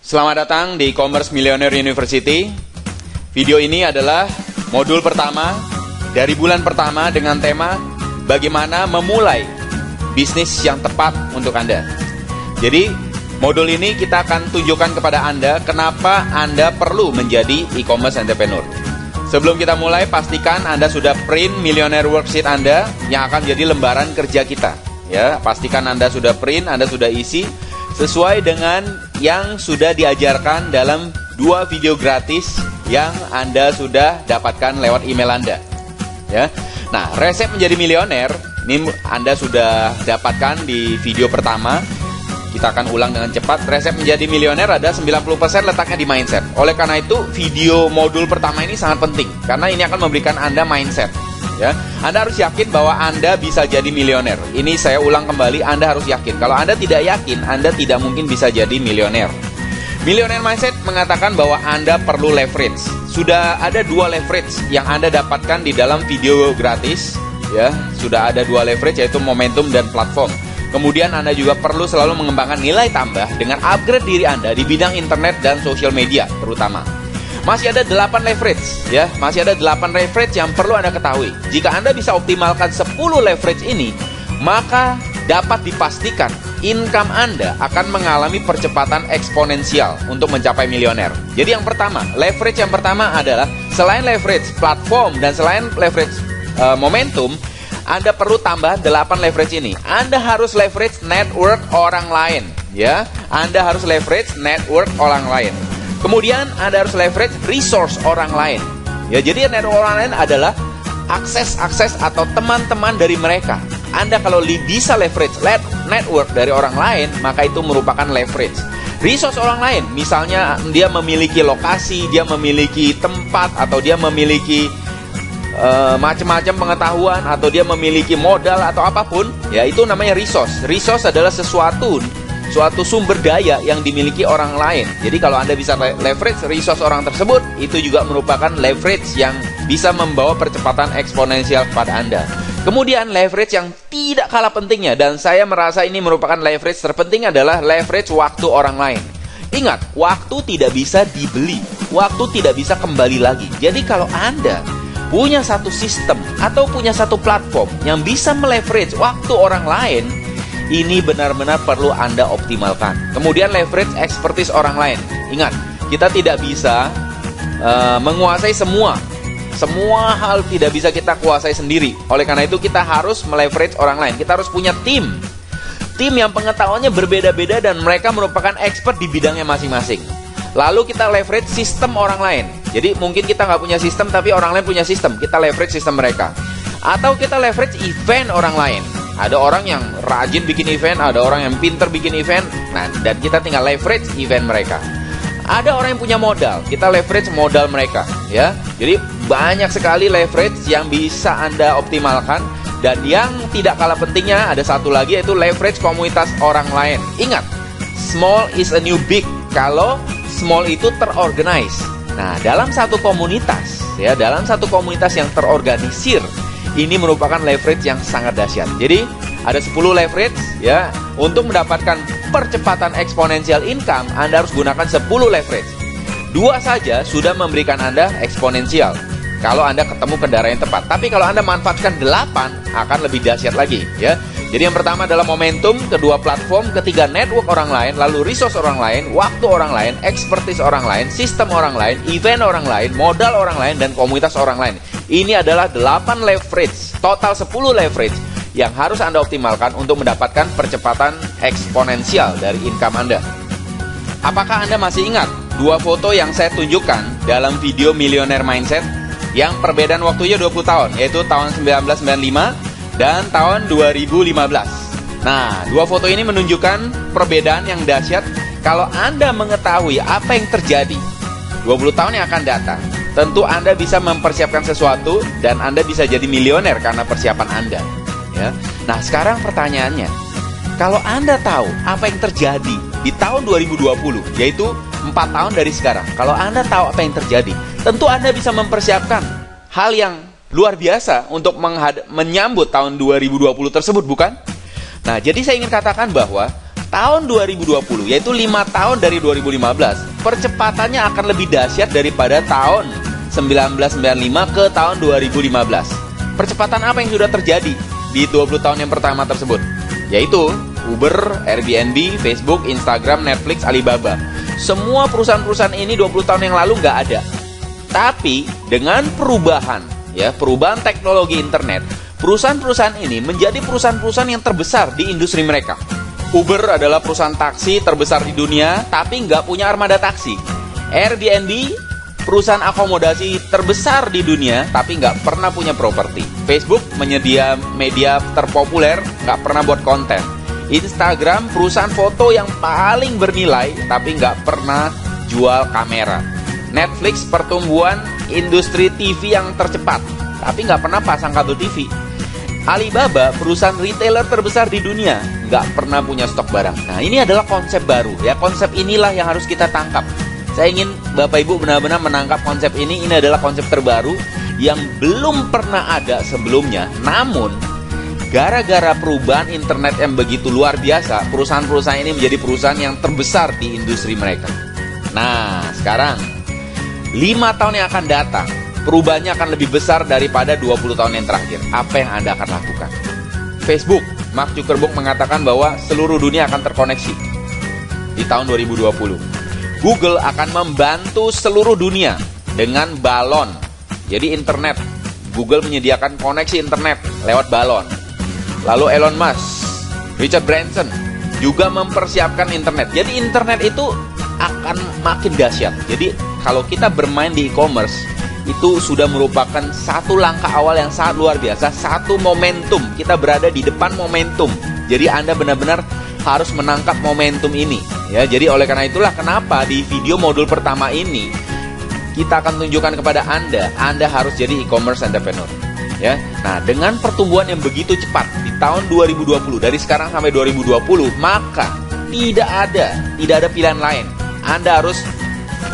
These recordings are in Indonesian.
Selamat datang di E-commerce Millionaire University. Video ini adalah modul pertama dari bulan pertama dengan tema bagaimana memulai bisnis yang tepat untuk Anda. Jadi, modul ini kita akan tunjukkan kepada Anda kenapa Anda perlu menjadi e-commerce entrepreneur. Sebelum kita mulai, pastikan Anda sudah print Millionaire Worksheet Anda yang akan jadi lembaran kerja kita. Ya, pastikan Anda sudah print, Anda sudah isi sesuai dengan yang sudah diajarkan dalam 2 video gratis yang Anda sudah dapatkan lewat email Anda. Ya. Nah, resep menjadi milioner ini Anda sudah dapatkan di video pertama. Kita akan ulang dengan cepat. Resep menjadi milioner ada 90% letaknya di mindset. Oleh karena itu, video modul pertama ini sangat penting karena ini akan memberikan Anda mindset. Ya, Anda harus yakin bahwa Anda bisa jadi milioner. Ini saya ulang kembali, Anda harus yakin. Kalau Anda tidak yakin, Anda tidak mungkin bisa jadi milioner. Millionaire Mindset mengatakan bahwa Anda perlu leverage. Sudah ada 2 leverage yang Anda dapatkan di dalam video gratis. Ya, sudah ada 2 leverage, yaitu momentum dan platform. Kemudian Anda juga perlu selalu mengembangkan nilai tambah dengan upgrade diri Anda di bidang internet dan social media terutama. Masih ada 8 leverage, ya. Masih ada 8 leverage yang perlu Anda ketahui. Jika Anda bisa optimalkan 10 leverage ini, maka dapat dipastikan income Anda akan mengalami percepatan eksponensial untuk mencapai milioner. Jadi yang pertama, leverage yang pertama adalah selain leverage platform dan selain leverage momentum, Anda perlu tambah 8 leverage ini. Anda harus leverage network orang lain, ya. Anda harus leverage network orang lain. Kemudian Anda harus leverage resource orang lain. Ya, jadi network orang lain adalah akses atau teman-teman dari mereka. Anda kalau bisa leverage network dari orang lain, maka itu merupakan leverage. Resource orang lain, misalnya dia memiliki lokasi, dia memiliki tempat, atau dia memiliki macam-macam pengetahuan, atau dia memiliki modal atau apapun, ya itu namanya resource. Resource adalah suatu sumber daya yang dimiliki orang lain. Jadi kalau Anda bisa leverage resource orang tersebut, itu juga merupakan leverage yang bisa membawa percepatan eksponensial kepada Anda. Kemudian leverage yang tidak kalah pentingnya, dan saya merasa ini merupakan leverage terpenting, adalah leverage waktu orang lain. Ingat, waktu tidak bisa dibeli, waktu tidak bisa kembali lagi. Jadi kalau Anda punya satu sistem atau punya satu platform yang bisa meleverage waktu orang lain, ini benar-benar perlu Anda optimalkan. Kemudian leverage expertise orang lain. Ingat, kita tidak bisa menguasai semua hal, tidak bisa kita kuasai sendiri. Oleh karena itu kita harus meleverage orang lain. Kita harus punya tim yang pengetahuannya berbeda-beda dan mereka merupakan expert di bidangnya masing-masing. Lalu kita leverage sistem orang lain. Jadi mungkin kita nggak punya sistem tapi orang lain punya sistem, kita leverage sistem mereka. Atau kita leverage event orang lain. Ada orang yang rajin bikin event, ada orang yang pinter bikin event, nah, dan kita tinggal leverage event mereka. Ada orang yang punya modal, kita leverage modal mereka, ya. Jadi banyak sekali leverage yang bisa Anda optimalkan. Dan yang tidak kalah pentingnya ada satu lagi, yaitu leverage komunitas orang lain. Ingat, small is a new big kalau small itu terorganize. Nah, dalam satu komunitas, ya, dalam satu komunitas yang terorganisir, ini merupakan leverage yang sangat dahsyat. Jadi ada 10 leverage, ya. Untuk mendapatkan percepatan eksponensial income, Anda harus gunakan 10 leverage. 2 saja sudah memberikan Anda eksponensial kalau Anda ketemu kendaraan yang tepat. Tapi kalau Anda manfaatkan 8, akan lebih dahsyat lagi, ya. Jadi yang pertama adalah momentum, kedua platform, ketiga network orang lain, lalu resource orang lain, waktu orang lain, expertise orang lain, sistem orang lain, event orang lain, modal orang lain, dan komunitas orang lain. Ini adalah 8 leverage, total 10 leverage yang harus Anda optimalkan untuk mendapatkan percepatan eksponensial dari income Anda. Apakah Anda masih ingat 2 foto yang saya tunjukkan dalam video Millionaire Mindset yang perbedaan waktunya 20 tahun, yaitu tahun 1995 dan tahun 2015. Nah, 2 foto ini menunjukkan perbedaan yang dahsyat kalau Anda mengetahui apa yang terjadi 20 tahun yang akan datang. Tentu Anda bisa mempersiapkan sesuatu dan Anda bisa jadi milioner karena persiapan Anda, ya. Nah, sekarang pertanyaannya, kalau Anda tahu apa yang terjadi di tahun 2020, yaitu 4 tahun dari sekarang, kalau Anda tahu apa yang terjadi, tentu Anda bisa mempersiapkan hal yang luar biasa untuk menyambut tahun 2020 tersebut, bukan? Nah, jadi saya ingin katakan bahwa tahun 2020, yaitu 5 tahun dari 2015, percepatannya akan lebih dahsyat daripada tahun 1995 ke tahun 2015. Percepatan apa yang sudah terjadi di 20 tahun yang pertama tersebut? Yaitu Uber, Airbnb, Facebook, Instagram, Netflix, Alibaba. Semua perusahaan-perusahaan ini 20 tahun yang lalu nggak ada. Tapi dengan perubahan teknologi internet, perusahaan-perusahaan ini menjadi perusahaan-perusahaan yang terbesar di industri mereka. Uber adalah perusahaan taksi terbesar di dunia, tapi nggak punya armada taksi. Airbnb, perusahaan akomodasi terbesar di dunia, tapi nggak pernah punya properti. Facebook, menyedia media terpopuler, nggak pernah buat konten. Instagram, perusahaan foto yang paling bernilai, tapi nggak pernah jual kamera. Netflix, pertumbuhan industri TV yang tercepat, tapi nggak pernah pasang kabel TV. Alibaba, perusahaan retailer terbesar di dunia, nggak pernah punya stok barang. Nah, ini adalah konsep baru, ya. Konsep inilah yang harus kita tangkap. Saya ingin Bapak Ibu benar-benar menangkap konsep ini. Ini adalah konsep terbaru yang belum pernah ada sebelumnya. Namun, gara-gara perubahan internet yang begitu luar biasa, perusahaan-perusahaan ini menjadi perusahaan yang terbesar di industri mereka. Nah, sekarang 5 tahun yang akan datang, perubahannya akan lebih besar daripada 20 tahun yang terakhir. Apa yang Anda akan lakukan? Facebook, Mark Zuckerberg mengatakan bahwa seluruh dunia akan terkoneksi di tahun 2020. Google akan membantu seluruh dunia dengan balon. Jadi internet, Google menyediakan koneksi internet lewat balon. Lalu Elon Musk, Richard Branson juga mempersiapkan internet. Jadi internet itu akan makin dahsyat. Jadi kalau kita bermain di e-commerce, itu sudah merupakan satu langkah awal yang sangat luar biasa, satu momentum. Kita berada di depan momentum. Jadi Anda benar-benar harus menangkap momentum ini, ya. Jadi oleh karena itulah kenapa di video modul pertama ini kita akan tunjukkan kepada Anda harus jadi e-commerce entrepreneur, ya. Nah, dengan pertumbuhan yang begitu cepat di tahun 2020, dari sekarang sampai 2020, maka tidak ada pilihan lain. Anda harus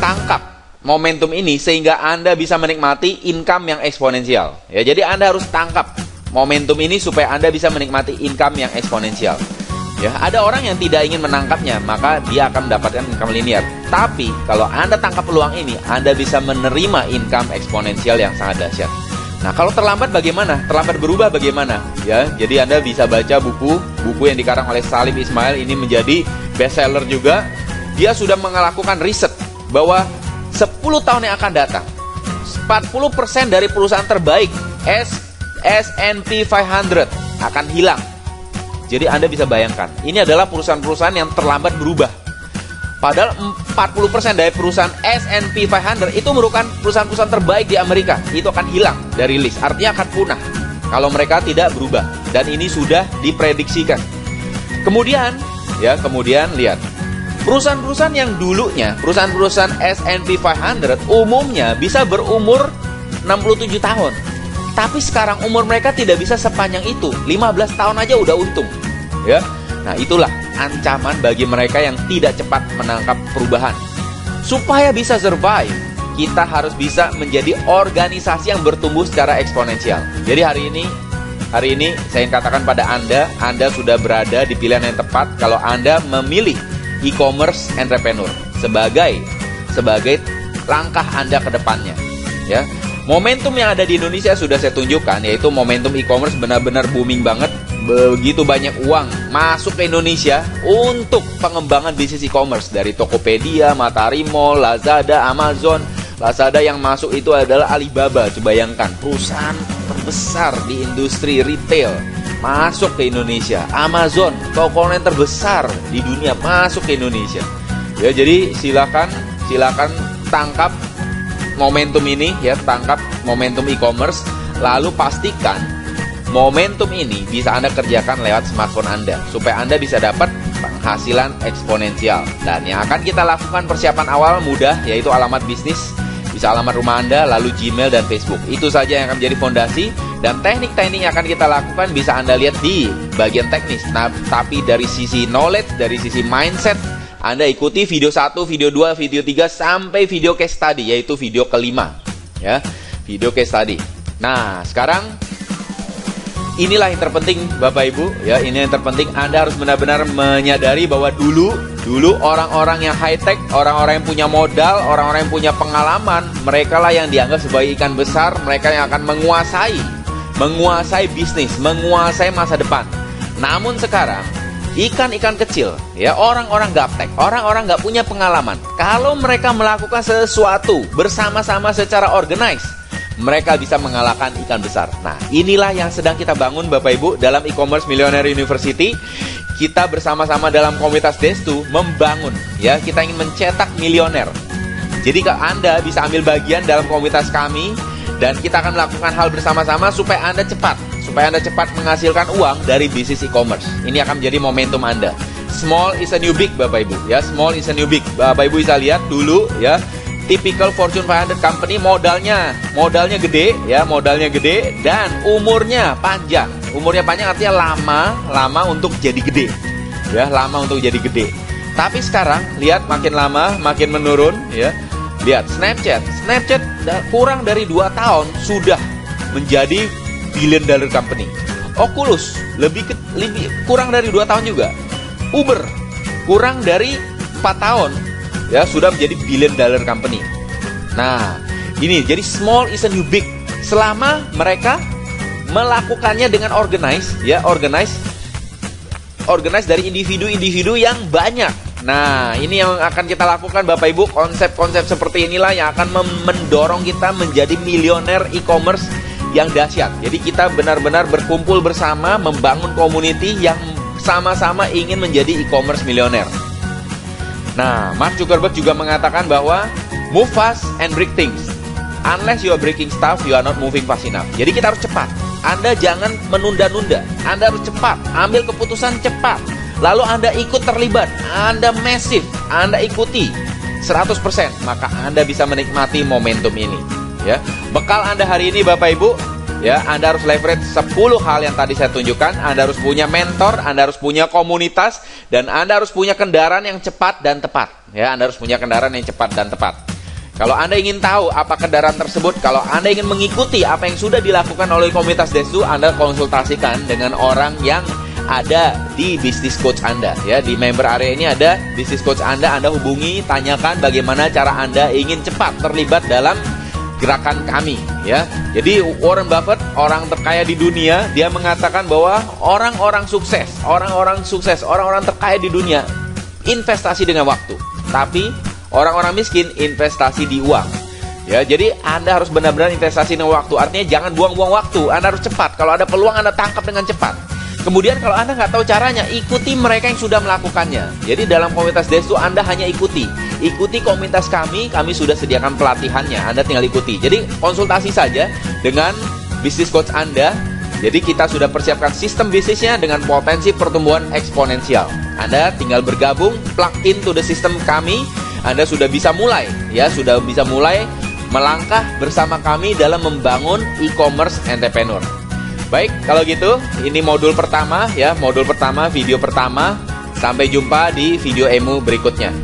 tangkap momentum ini sehingga Anda bisa menikmati income yang eksponensial, ya. Jadi Anda harus tangkap momentum ini supaya Anda bisa menikmati income yang eksponensial. Ya, ada orang yang tidak ingin menangkapnya, maka dia akan mendapatkan income linear. Tapi kalau Anda tangkap peluang ini, Anda bisa menerima income eksponensial yang sangat dahsyat. Nah, kalau terlambat bagaimana? Terlambat berubah bagaimana? Ya, jadi Anda bisa baca buku yang dikarang oleh Salim Ismail, ini menjadi bestseller juga. Dia sudah melakukan riset bahwa 10 tahun yang akan datang, 40% dari perusahaan terbaik S&P 500 akan hilang. Jadi Anda bisa bayangkan, ini adalah perusahaan-perusahaan yang terlambat berubah. Padahal 40% dari perusahaan S&P 500 itu merupakan perusahaan-perusahaan terbaik di Amerika. Itu akan hilang dari list, artinya akan punah kalau mereka tidak berubah. Dan ini sudah diprediksikan. Kemudian lihat, perusahaan-perusahaan yang dulunya, perusahaan-perusahaan S&P 500 umumnya bisa berumur 67 tahun. Tapi sekarang umur mereka tidak bisa sepanjang itu. 15 tahun aja udah untung, ya. Nah, itulah ancaman bagi mereka yang tidak cepat menangkap perubahan. Supaya bisa survive, kita harus bisa menjadi organisasi yang bertumbuh secara eksponensial. Jadi hari ini saya ingin katakan pada Anda sudah berada di pilihan yang tepat kalau Anda memilih e-commerce entrepreneur sebagai langkah Anda ke depannya, ya. Momentum yang ada di Indonesia sudah saya tunjukkan, yaitu momentum e-commerce benar-benar booming banget. Begitu banyak uang masuk ke Indonesia untuk pengembangan bisnis e-commerce. Dari Tokopedia, Matahari Mall, Lazada, Amazon. Lazada yang masuk itu adalah Alibaba. Coba bayangkan, perusahaan terbesar di industri retail masuk ke Indonesia. Amazon, toko online terbesar di dunia, masuk ke Indonesia. Ya, jadi silakan tangkap momentum ini, ya, tangkap momentum e-commerce, lalu pastikan momentum ini bisa Anda kerjakan lewat smartphone Anda, supaya Anda bisa dapat penghasilan eksponensial. Dan yang akan kita lakukan persiapan awal mudah, yaitu alamat bisnis, bisa alamat rumah Anda, lalu Gmail dan Facebook. Itu saja yang akan menjadi fondasi, dan teknik-teknik yang akan kita lakukan bisa Anda lihat di bagian teknis. Nah, tapi dari sisi knowledge, dari sisi mindset, Anda ikuti video 1, video 2, video 3, sampai video case study, yaitu video kelima, ya, video case study. Nah, sekarang inilah yang terpenting Bapak Ibu ya, ini yang terpenting. Anda harus benar-benar menyadari bahwa dulu orang-orang yang high tech, orang-orang yang punya modal, orang-orang yang punya pengalaman, mereka lah yang dianggap sebagai ikan besar, mereka yang akan menguasai bisnis, menguasai masa depan. Namun sekarang ikan-ikan kecil ya, orang-orang gaptek, orang-orang nggak punya pengalaman, kalau mereka melakukan sesuatu bersama-sama secara organized, mereka bisa mengalahkan ikan besar. Nah, inilah yang sedang kita bangun Bapak Ibu dalam e-commerce Millionaire University. Kita bersama-sama dalam komunitas Destu membangun ya, kita ingin mencetak milioner. Jadi Anda bisa ambil bagian dalam komunitas kami dan kita akan melakukan hal bersama-sama supaya Anda cepat menghasilkan uang dari bisnis e-commerce. Ini akan menjadi momentum Anda. Small is a new big Bapak Ibu ya, small is a new big. Bapak Ibu bisa lihat dulu ya, typical Fortune 500 company modalnya gede ya, modalnya gede dan umurnya panjang. Umurnya panjang artinya lama untuk jadi gede. Ya, lama untuk jadi gede. Tapi sekarang lihat makin lama makin menurun ya. Lihat Snapchat kurang dari 2 tahun sudah menjadi billion dollar company. Oculus lebih kurang dari 2 tahun juga. Uber kurang dari 4 tahun ya sudah menjadi billion dollar company. Nah, ini jadi small is a new big. Selama mereka melakukannya dengan organize dari individu-individu yang banyak. Nah, ini yang akan kita lakukan Bapak Ibu. Konsep-konsep seperti inilah yang akan mendorong kita menjadi milioner e-commerce yang dahsyat. Jadi kita benar-benar berkumpul bersama membangun community yang sama-sama ingin menjadi e-commerce milioner. Nah, Mark Zuckerberg juga mengatakan bahwa move fast and break things. Unless you are breaking stuff, you are not moving fast enough. Jadi kita harus cepat. Anda jangan menunda-nunda. Anda harus cepat, ambil keputusan cepat. Lalu Anda ikut terlibat, Anda massive, Anda ikuti 100%, maka Anda bisa menikmati momentum ini. Ya, bekal Anda hari ini Bapak Ibu, ya, Anda harus leverage 10 hal yang tadi saya tunjukkan. Anda harus punya mentor, Anda harus punya komunitas, dan Anda harus punya kendaraan yang cepat dan tepat. Ya, Anda harus punya kendaraan yang cepat dan tepat. Kalau Anda ingin tahu apa kendaraan tersebut, kalau Anda ingin mengikuti apa yang sudah dilakukan oleh komunitas Destu, Anda konsultasikan dengan orang yang ada di bisnis coach Anda. Ya, di member area ini ada bisnis coach Anda hubungi, tanyakan bagaimana cara Anda ingin cepat terlibat dalam gerakan kami. Ya, jadi Warren Buffett, orang terkaya di dunia, dia mengatakan bahwa orang-orang terkaya di dunia investasi dengan waktu, tapi orang-orang miskin investasi di uang. Ya, jadi Anda harus benar-benar investasi dengan waktu. Artinya jangan buang-buang waktu. Anda harus cepat. Kalau ada peluang Anda tangkap dengan cepat. Kemudian kalau Anda nggak tahu caranya, ikuti mereka yang sudah melakukannya. Jadi dalam komunitas Destu Anda hanya ikuti komunitas kami sudah sediakan pelatihannya. Anda tinggal ikuti. Jadi konsultasi saja dengan bisnis coach Anda. Jadi kita sudah persiapkan sistem bisnisnya dengan potensi pertumbuhan eksponensial. Anda tinggal bergabung, plug into the system kami. Anda sudah bisa mulai melangkah bersama kami dalam membangun e-commerce entrepreneur. Baik, kalau gitu ini modul pertama ya, video pertama. Sampai jumpa di video emu berikutnya.